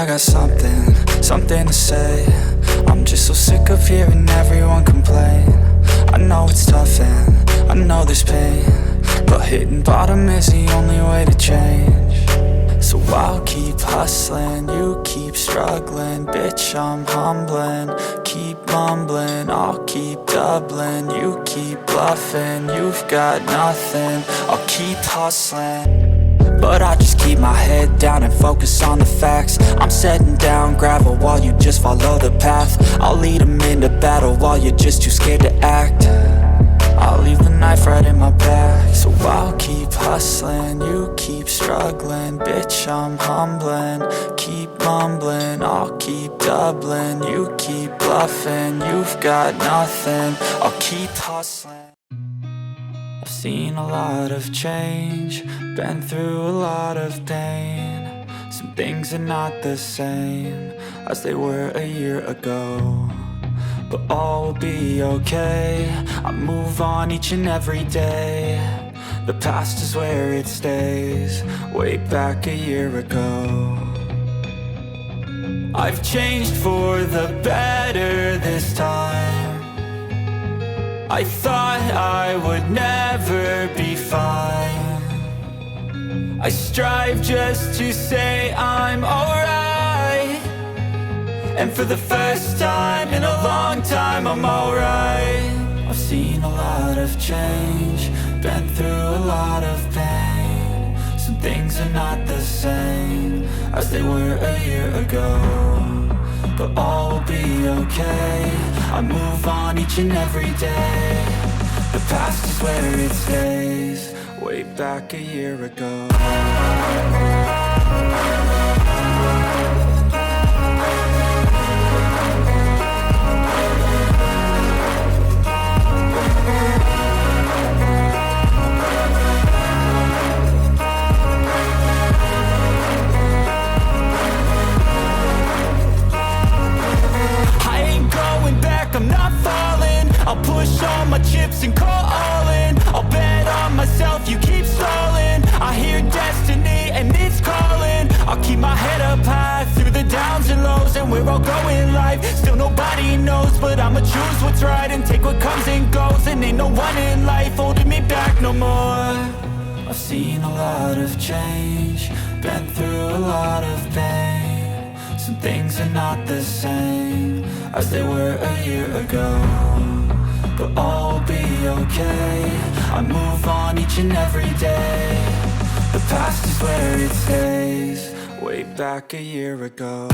I got something to say. I'm just so sick of hearing everyone complain. I know it's tough and I know there's pain, but hitting bottom is the only way to change. So I'll keep hustling, you keep struggling. Bitch, I'm humbling, keep mumbling. I'll keep doubling, you keep bluffing. You've got nothing, I'll keep hustling, but I just keep my head down and focus on the facts. I'm setting down gravel while you just follow the path. I'll lead them into battle while you're just too scared to act. I'll leave the knife right in my back. So I'll keep hustling, you keep struggling. Bitch, I'm humbling, keep mumbling. I'll keep doubling, you keep bluffing. You've got nothing, I'll keep hustling. I've seen a lot of change, been through a lot of pain. Some things are not the same as they were a year ago, but all will be okay. I move on each and every day. The past is where it stays, way back a year ago. I've changed for the better this time. I thought I would never be fine. I strive just to say I'm alright, and for the first time in a long time I'm alright. I've seen a lot of change, been through a lot of pain. Some things are not the same as they were a year ago, but all will be okay. I move on each and every day. The past is where it stays, way back a year ago. I'm not falling, I'll push all my chips and call all in. I'll bet on myself, you keep stalling. I hear destiny and it's calling. I'll keep my head up high through the downs and lows, and we're all going life. Still nobody knows, but I'ma choose what's right and take what comes and goes. And ain't no one in life holding me back no more. I've seen a lot of change, been through a lot of pain. Some things are not the same as they were a year ago, but all will be okay. I move on each and every day. The past is where it stays, way back a year ago.